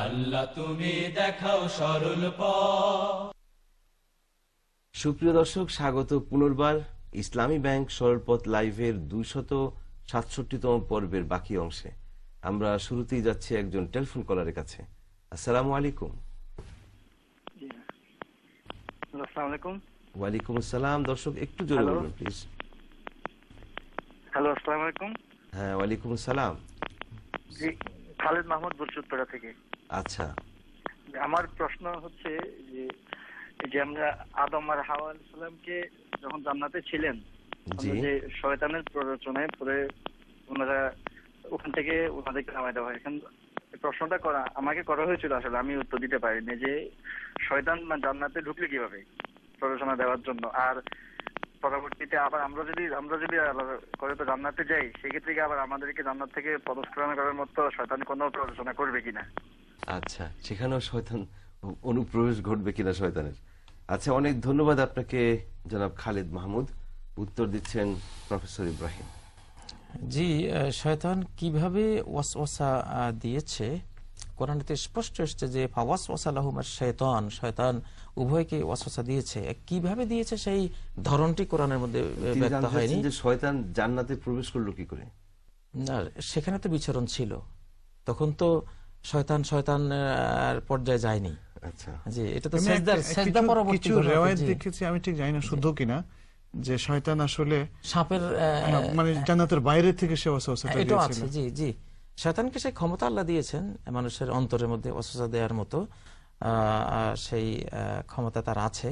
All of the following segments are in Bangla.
আল্লাহ তুমি দেখাও সরল পথ। সুপ্রিয় দর্শক, স্বাগত পুনর্বার ইসলামী ব্যাংক সরলপথ লাইভের 267তম পর্বের বাকি অংশে। আমরা শুরুতেই যাচ্ছি একজন টেলিফোন কলারের কাছে। আসসালামু আলাইকুম। আসসালামু আলাইকুম। ওয়ালাইকুম আসসালাম। দর্শক একটু জোরে বলুন প্লিজ। হ্যালো, আসসালামু আলাইকুম। হ্যাঁ, ওয়ালাইকুম আসসালাম। জি, খালেদ মাহমুদ বলছি উত্তরা থেকে। আচ্ছা, আমার প্রশ্ন হচ্ছে যে এই যে আমরা আদম আর হাওয়া আলাইহিস সালামকে যখন জান্নাতে ছিলেন, জি, যে শয়তানের প্ররোচনায় পরে ওনারা ওখান থেকে ওনাদেরকে নামায় দেওয়া হয়। এখন প্রশ্নটা আমাকে করা হয়েছিল, আসলে আমি উত্তর দিতে পারিনি যে শয়তান জান্নাতে ঢুকলে কিভাবে প্ররোচনা দেওয়ার জন্য, আর পরবর্তীতে আবার আমরা যদি করে তো জান্নাতে যাই, সেক্ষেত্রে কি আবার আমাদেরকে জান্নাত থেকে পদস্খলন করার মতো শয়তান কোনো প্ররোচনা করবে কিনা? আচ্ছা, সেখানেও শয়তান অনুপ্রবেশ ঘটবে কিনা শয়তানের। আচ্ছা, অনেক ধন্যবাদ আপনাকে জনাব খালেদ মাহমুদ। উত্তর দিচ্ছেন প্রফেসর ইব্রাহিম। জি, শয়তান কিভাবে ওয়াসওয়াসা দিয়েছে, কোরআনে স্পষ্ট এসেছে যে ফাওয়াসওয়াসা লাহুমাশ শাইতান, শয়তান উভয়কে ওয়াসওয়াসা দিয়েছে। কিভাবে দিয়েছে সেই ধরনটি কোরআনের মধ্যে ব্যক্ত হয়নি। যে শয়তান জান্নাতে প্রবেশ করলো কি করে? না, সেখানে তো বিচরণ ছিল, তখন তো শয়তান পর্যায়ে যায়নি। আচ্ছা, জি, এটা তো সেজদা পরবর্তী কিছু রিওয়ায়াত দেখেছি, আমি ঠিক জানি না শুদ্ধ কিনা, যে শয়তান আসলে সাপের মানে জান্নাতের বাইরে থেকে সে ওয়াসওয়াসাটা এটা আছে। দিয়েছিল। জি জি, শয়তানকে সেই ক্ষমতা আল্লাহ দিয়েছেন মানুষের অন্তরের মধ্যে ওয়াসওয়াসা দেওয়ার মতো, সেই ক্ষমতা তার আছে।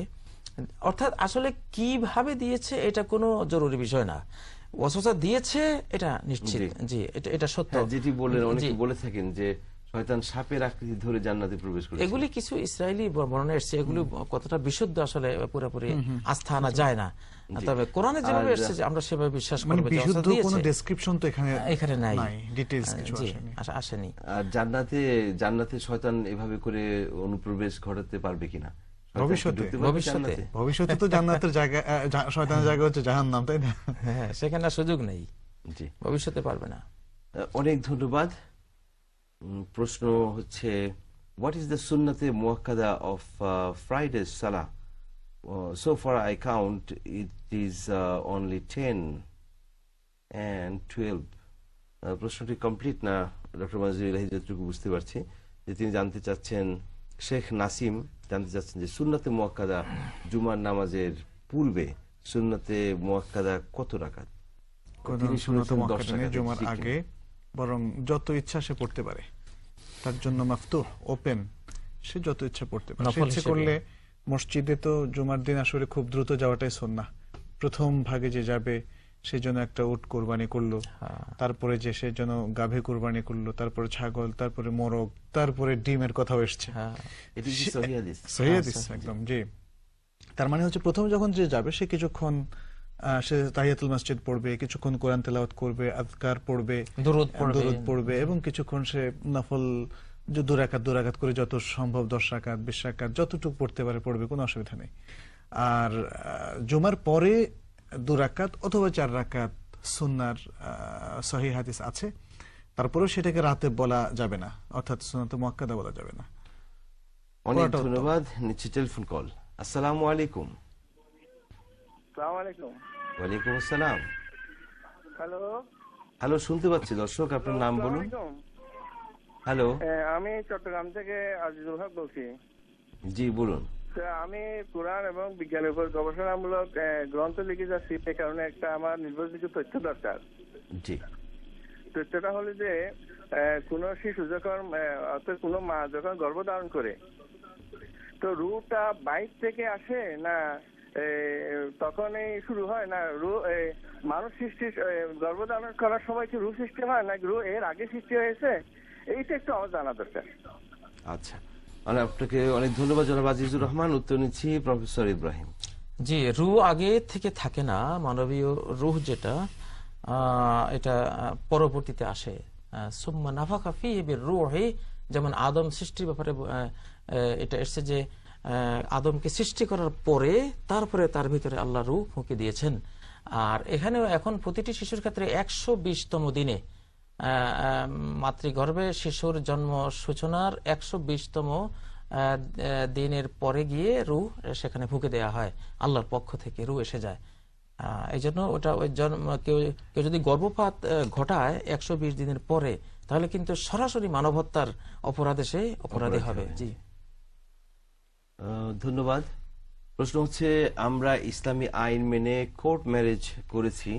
অর্থাৎ আসলে কিভাবে দিয়েছে এটা কোনো জরুরি বিষয় না, ওয়াসওয়াসা দিয়েছে এটা নিশ্চিত। জি, এটা সত্য। যেটি বললেন, অনেকে বলে থাকেন যে শয়তান সাপের আকৃতি ধরে জান্নাতে প্রবেশ করেছে। এগুলি কিছু ইসরায়েলি বর্ণনা এসেছে, এগুলি কতটা বিশুদ্ধ আসলে পুরোপুরি আস্থা আনা যায় না। তবে কোরআনে যেভাবে এসেছে আমরা সেভাবে বিশ্বাস করব। মানে বিশুদ্ধ কোনো ডেসক্রিপশন তো এখানে নাই, ডিটেইলস কিছু আসেনি। আর জান্নাতে শয়তান এভাবে করে অনুপ্রবেশ ঘটাতে পারবে কিনা ভবিষ্যতে তো জান্নাতের জায়গা, শয়তানের জায়গা হচ্ছে জাহান্নাম, তাই না? হ্যাঁ, সেখানে সুযোগ নেই, জি, ভবিষ্যতে পারবে না। অনেক ধন্যবাদ। প্রশ্ন হচ্ছে, হোয়াট ইজ দ্য সুন্নাতে মুআক্কাদা অফ ফ্রাইডে সালাহ? So far I count it is only 10 and 12. প্রশ্নটি কমপ্লিট না ডক্টর মাজহারুল ইলাহি, যতটুকু বুঝতে পারছি যে তিনি জানতে চাচ্ছেন, শেখ নাসিম জানতে চাচ্ছেন যে সুন্নাতে মুআক্কাদা জুমার নামাজের পূর্বে সুন্নাতে মুআক্কাদা কত রাকাত? তিনি শুনেছেন 10 রাকাত জুমার আগে, বরং যত ইচ্ছা সে পড়তে পারে, তার জন্য মাফতুহ, ওপেন, সে যত ইচ্ছা পড়তে পারে। সে ইচ্ছে করলে মসজিদে তো জুমার দিন আসলে খুব দ্রুত যাওয়াটাই সুন্নাহ। প্রথম ভাগে যে যাবে সেই জন্য একটা উট কোরবানি করলো, তারপরে যে সেই জন্য গাভী কোরবানি করলো, তারপরে ছাগল, তারপরে মোরগ, তারপরে ডিমের কথাও এসছে। সহিহ হাদিস একদম। জি, তার মানে হচ্ছে প্রথম যখন যে যাবে সে কিছুক্ষণ সে তাহিয়াতুল মসজিদ পড়বে, কিছুক্ষণ কোরআন তেলাওয়াত করবে, আযকার পড়বে, দরুদ পড়বে, এবং কিছুক্ষণ সে নফল দু রাকাত করে যত সম্ভব 10 রাকাত 20 রাকাত যতটুকু পড়তে পারে পড়বে, কোনো অসুবিধা নেই। আর জুমার পরে 2 রাকাত অথবা 4 রাকাত সুন্নার সহিহ হাদিস আছে, তারপরেও সেটাকে রাতে বলা যাবে না, অর্থাৎ সুন্নাতে মুআক্কাদা বলা যাবে না। অনেক ধন্যবাদ। নিচে টেলিফোন কল। আসসালামু আলাইকুম। আসসালামু আলাইকুম। ওয়ালাইকুম আসসালাম। হ্যালো, শুনতে পাচ্ছি দর্শক, আপনার নাম বলুন। হ্যালো, আমি চট্টগ্রাম থেকে আজিজুল হক বলছি। জি, বলুন। আমি কোরআন এবং বিজ্ঞানের উপর গবেষণামূলক গ্রন্থ লিখে যাচ্ছি, এই কারণে একটা আমার নির্ভরযোগ্য তথ্য দরকার। জি, তথ্যটা হলো যে কোন শিশু যখন, অর্থাৎ কোন মা যখন গর্ভধারণ করে, তো রুটা বাইর থেকে আসে না তখনই শুরু হয়, না মানুষ সৃষ্টি গর্ভধারণ করার সময় কি রু সৃষ্টি হয়, না রু এর আগে সৃষ্টি হয়েছে? এইটা একটু আমার জানা দরকার। আচ্ছা, আপনাকে অনেক ধন্যবাদ জনাব আজিজুর রহমান। উত্তর নিচ্ছি প্রফেসর ইব্রাহিম। জি, রুহ আগে থেকে থাকে না, মানবীয় রুহ যেটা, এটা পরবর্তীতে আসে। সুম্মা নাফাখা ফীহি বির-রূহি, যেমন আদম সৃষ্টির ব্যাপারে এটা এসছে যে আদমকে সৃষ্টি করার পরে তারপরে তার ভিতরে আল্লাহ রূহ ফুঁকে দিয়েছেন। আর এখানেও এখন প্রতিটি শিশুর ক্ষেত্রে 120তম দিনে মাতৃগর্ভে শিশুর জন্ম সূচনার 120তম দিনের পরে গিয়ে রূহ সেখানে ফুঁকে দেওয়া হয়, আল্লাহর পক্ষ থেকে রূহ এসে যায়। এই জন্য ওটা ওই জন্ম কেউ যদি গর্ভপাত ঘটায় 120 দিনের পরে, তাহলে কিন্তু সরাসরি মানব হত্যার অপরাধে সে অপরাধী হবে। জি, ধন্যবাদ। প্রশ্ন হচ্ছে, আমরা ইসলামী আইন মেনে কোর্ট ম্যারেজ করেছি,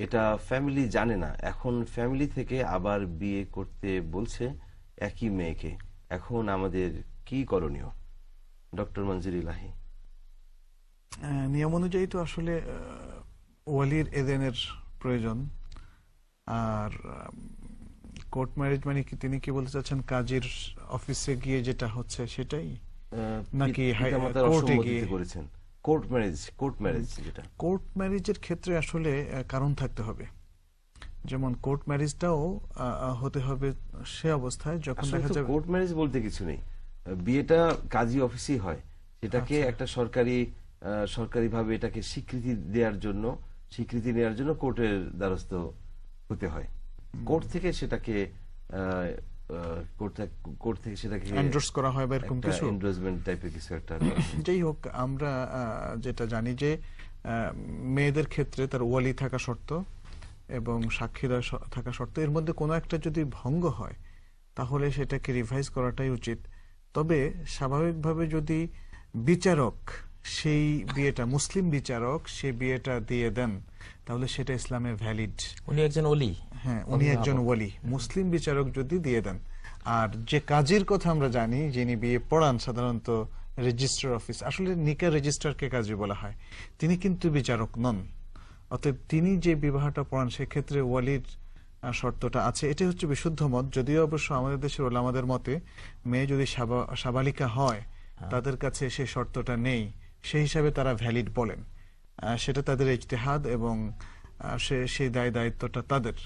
এটা ফ্যামিলি জানে না, এখন ফ্যামিলি থেকে আবার বিয়ে করতে বলছে একই মেয়েকে, এখন আমাদের কি করণীয়? ডক্টর মঞ্জুর ইলাহি। নিয়ম অনুযায়ী তো আসলে ওয়ালির এদেনের প্রয়োজন। আর কোর্ট ম্যারেজ মানে কি, তিনি কি বলতে চাচ্ছেন কাজীর অফিসে গিয়ে যেটা হচ্ছে সেটাই, নাকি কোর্টে গিয়ে করেছেন? কোর্ট ম্যারেজ যেটা, কোর্ট ম্যারেজের ক্ষেত্রে আসলে কারণ থাকতে হবে। যেমন কোর্ট ম্যারেজটাও হতে হবে সে অবস্থায় যখন দেখা যাবে। কোর্ট ম্যারেজ বলতে কিছু নেই, বিয়েটা কাজী অফিসেই হয়, সেটাকে একটা সরকারিভাবে এটাকে স্বীকৃতি নেওয়ার জন্য কোর্টের দ্বারস্থ হতে হয়। কোর্ট থেকে সেটাকে এন্ডোর্স করা হয় বা এরকম কিছু এন্ডোর্সমেন্ট টাইপের কিছু একটা। যাই হোক, আমরা যেটা জানি যে মেয়েদের ক্ষেত্রে তার ওয়ালি থাকা শর্ত এবং সাক্ষীদার থাকা শর্ত, এর মধ্যে কোনো একটা যদি ভঙ্গ হয় তাহলে সেটাকে রিভাইজ করাটাই উচিত। তবে স্বাভাবিকভাবে যদি বিচারক সেই বিয়েটা, মুসলিম বিচারক সেই বিয়েটা দিয়ে দেন, তাহলে সেটা ইসলামে ভ্যালিড। উনি একজন ওলি। হ্যাঁ, উনি একজন ওলি, মুসলিম বিচারক যদি দিয়ে দেন। আর যে কাজীর কথা আমরা জানি, যিনি বিয়ে পড়ান সাধারণত রেজিস্ট্রার অফিস, আসলে নিকাহ রেজিস্ট্রারকে কাজী বলা হয়, তিনি কিন্তু বিচারক নন। অতএব তিনি যে বিবাহটা পড়ান সেক্ষেত্রে ওয়ালির শর্তটা আছে, এটাই হচ্ছে বিশুদ্ধ মত। যদিও অবশ্য আমাদের দেশের ওলামাদের মতে মেয়ে যদি সাবালিকা হয় তাদের কাছে সেই শর্তটা নেই, সেই হিসাবে তারা ভ্যালিড বলেন। সেটা তাদের ইজতিহাদ এবং সেই দায়িত্বটা তাদের।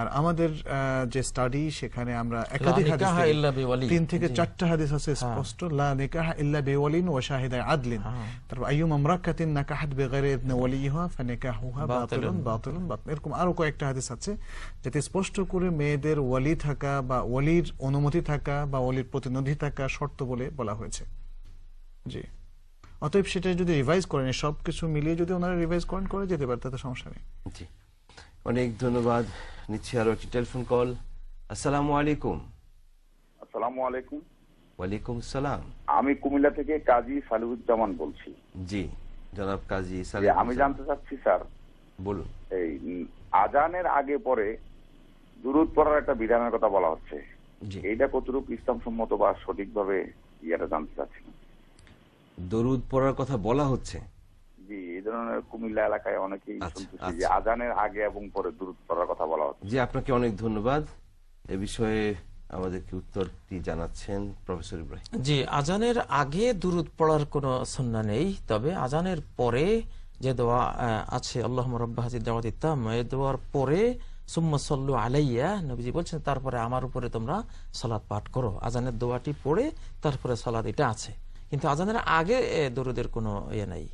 আর আমাদের যে স্টাডি, সেখানে আমরা একাধিক হাদিস, 3 থেকে 4টা হাদিস আছে স্পষ্ট, লা নিকাহা ইল্লা বিওয়ালিন ওয়া শাহিদাই আদলিন। তারপর আইয়ুমা ইমরাকাতিন নাকাহাত বিগাইরি ইযনি ওয়ালিহা ফানিকাহুহা বাতিলুন বাতিলুন বাতিল, এরকম আরো কয়েকটা হাদিস আছে যাতে স্পষ্ট করে মেয়েদের ওয়ালি থাকা বা ওয়ালির অনুমতি থাকা বা ওয়ালির প্রতিনিধি থাকা শর্ত বলে বলা হয়েছে। জি, অতএব সেটা যদি রিভাইজ করেন, সবকিছু মিলিয়ে যদি ওনারা রিভাইজ করেন, করে যেতে পারে, তাতে সমস্যা নেই। জি, অনেক ধন্যবাদ। নিচ্ছি আরো একটি টেলিফোন কল। আসসালামু আলাইকুম। আসসালামু আলাইকুম। ওয়ালাইকুম সালাম। আমি কুমিল্লা থেকে কাজী সালিহুজ্জামান বলছি। জি, জনাব কাজী সালিহ। আমি জানতে চাচ্ছি স্যার, বলুন। এই আজানের আগে পরে দুরূদ পড়ার একটা বিধানের কথা বলা হচ্ছে, এইটা কতটুকু ইসলাম সম্মত বা সঠিকভাবে এটা জানতে চাচ্ছি। দরুদ পড়ার কথা বলা হচ্ছে? জি, এই ধরনের কুমিল্লা এলাকায় অনেকেই শুনতেছি যে আজানের আগে এবং পরে দুরূদ পড়ার কথা বলা হচ্ছে। জি, আপনাকে অনেক ধন্যবাদ। এ বিষয়ে আমাদেরকে উত্তরটি জানাচ্ছেন প্রফেসর ইব্রাহিম। জি, আজানের আগে দুরূদ পড়ার কোনো সুন্নাহ নেই, তবে আজানের পরে যে দোয়া আছে, আল্লাহুম্মা রাব্বা হাযিহি দাওয়াতিত তাম্মা, এই দোয়ার পরে সুম্মা সাল্লু আলাইয়া, নবীজি বলছেন তারপরে আমার উপরে তোমরা সালাত পাঠ করো। আজানের দোয়াটি পড়ে তারপরে সালাত, এটা আছে, কিন্তু আজানের আগে দরুদের কোনো ইয়ে নাই,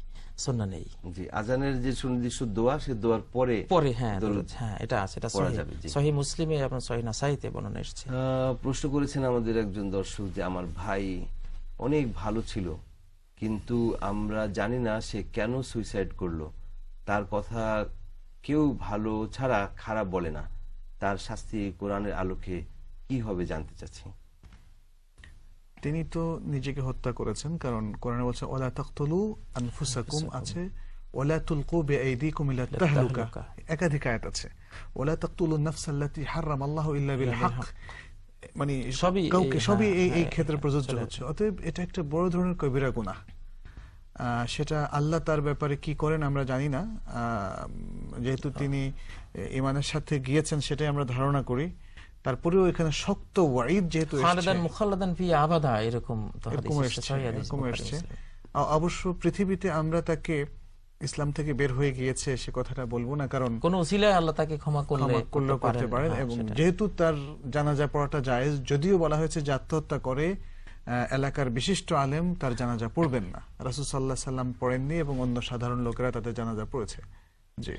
সুন্নাহ নেই। জি, আজানের যে সুনির্দিষ্ট দোয়া, সে দোয়ার পরে হ্যাঁ দরুদ, হ্যাঁ এটা আছে, এটা সহিহ মুসলিমে এবং সহিহ নাসাইতে বর্ণনা এসেছে। প্রশ্ন করেছেন আমাদের একজন দর্শক যে আমার ভাই অনেক ভালো ছিল, কিন্তু আমরা জানি না সে কেন সুইসাইড করলো, তার কথা কেউ ভালো ছাড়া খারাপ বলে না, তার শাস্তি কোরআনের আলোকে কি হবে জানতে চাচ্ছি। তিনি তো নিজেকে হত্যা করেছেন, কারণ কোরআনে বলছে ওয়ালা তাকতুলু আনফুসাকুম আছে, ওয়ালা তুলকু বিআইদিকুম ইলা তাহলুকা, একাধিক আয়াত আছে। ওয়ালা তাকতুলুন নাফসাল্লাতী হারামাল্লাহু ইল্লা বিল হক, মানে সবই এই ক্ষেত্রে প্রযোজ্য হচ্ছে। অতএব এটা একটা বড় ধরনের কবিরা গুনাহ। সেটা আল্লাহ তার ব্যাপারে কি করেন আমরা জানি না, যেহেতু তিনি ঈমানের সাথে গিয়েছেন সেটাই আমরা ধারণা করি। তারপরেও এখানে শক্ত ওয়াঈদ যেহেতু এরকম এসেছে, অবশ্য পৃথিবীতে আমরা তাকে ইসলাম থেকে বের হয়ে গিয়েছে সে কথাটা বলবো না, কারণ কোন উসিলায় আল্লাহ তাকে ক্ষমা করতে পারেন, এবং যেহেতু তার জানাজা পড়াটা জায়েজ, যদিও বলা হয়েছে যে আত্মহত্যা করে এলাকার বিশিষ্ট আলেম তার জানাজা পড়বেন না, রাসূল সাল্লাল্লাহু আলাইহি ওয়াসাল্লাম পড়েননি এবং অন্য সাধারণ লোকেরা তাদের জানাজা পড়েছে। জি,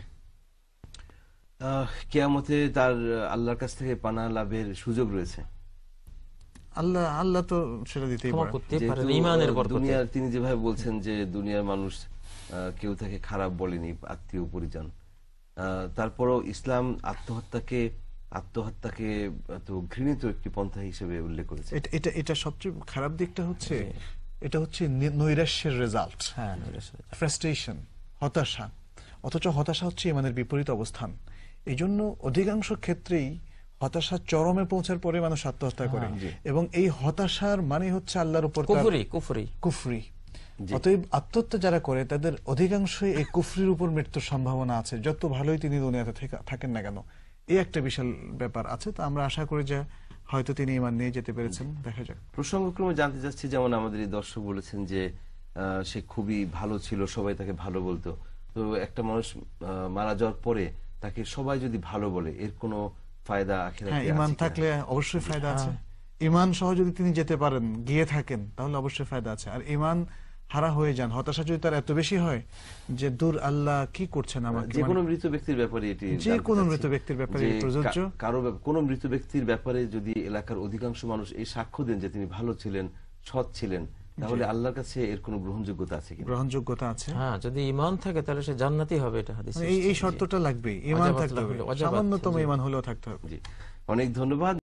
কিয়ামতে তার আল্লাহর কাছ থেকে পানা লাভের সুযোগ রয়েছে। আল্লাহ তো সেটা দিতেই ক্ষমা পারে। করতে পারেন যেহেতু ঈমানের বরকতে। দুনিয়ার, তিনি যেভাবে বলছেন যে দুনিয়ার মানুষ কেউ তাকে খারাপ বলেনি, আত্মীয় পরিজন, তারপরও ইসলাম আত্মহত্যাকে তো ঘৃণিত একটি পন্থা হিসেবে উল্লেখ করেছে। এটা সবচেয়ে খারাপ দিকটা হচ্ছে, এটা হচ্ছে নৈরাশ্যের রেজাল্ট, হ্যাঁ, নৈরাশ্যের। ফ্রাস্ট্রেশন, হতাশা। অথচ হতাশা হচ্ছে ইমানের বিপরীত অবস্থান। এই জন্য অধিকাংশ ক্ষেত্রেই হতাশা চরমে পৌঁছার পরে মানুষ আত্মহত্যা করে, এবং এই হতাশার মানে হচ্ছে আল্লাহর উপর কুফরি। অতএব আত্মহত্যা যারা করে তাদের অধিকাংশই এই কুফরির উপর মৃত্যুর সম্ভাবনা আছে, যত ভালোই তিনি দুনিয়াতে থাকেন না কেন। এই একটা বিশাল ব্যাপার আছে। তো আমরা আশা করি যে হয়তো তিনি ঈমান নিয়ে যেতে পেরেছেন, দেখা যাক। প্রসঙ্গক্রমে জানতে চাচ্ছি, যেমন আমাদের এই দর্শক বলেছেন যে সে খুবই ভালো ছিল, সবাই তাকে ভালো বলতো। তো একটা মানুষ মারা যাওয়ার পরে তাকে সবাই যদি ভালো বলে, এর কোনো ফায়দা আখিরাতে আছে? ঈমান থাকলে অবশ্যই ফায়দা আছে। ঈমান সহ যদি তিনি যেতে পারেন, গিয়ে থাকেন, তাহলে অবশ্যই ফায়দা আছে। আর ঈমান হারা হয়ে যান, হতাশা যদি তার এত বেশি হয় যে দূর আল্লাহ কি করছেন আমাকে, যে কোনো মৃত ব্যক্তির ব্যাপারে এটি, যে কোনো মৃত ব্যক্তির ব্যাপারে প্রযোজ্য। কোনো মৃত ব্যক্তির ব্যাপারে যদি এলাকার অধিকাংশ মানুষ এই সাক্ষ্য দেন যে তিনি ভালো ছিলেন, সৎ ছিলেন, তাহলে আল্লাহর কাছে এর কোনো গ্রহণযোগ্যতা আছে কিনা? গ্রহণযোগ্যতা আছে। হ্যাঁ, যদি ঈমান থাকে তাহলে সে জান্নাতি হবে, এটা হাদিসে। এই শর্তটা লাগবে, ঈমান থাকতে হবে, সামান্যতম ঈমান হলেও থাকতে হবে। জি, অনেক ধন্যবাদ।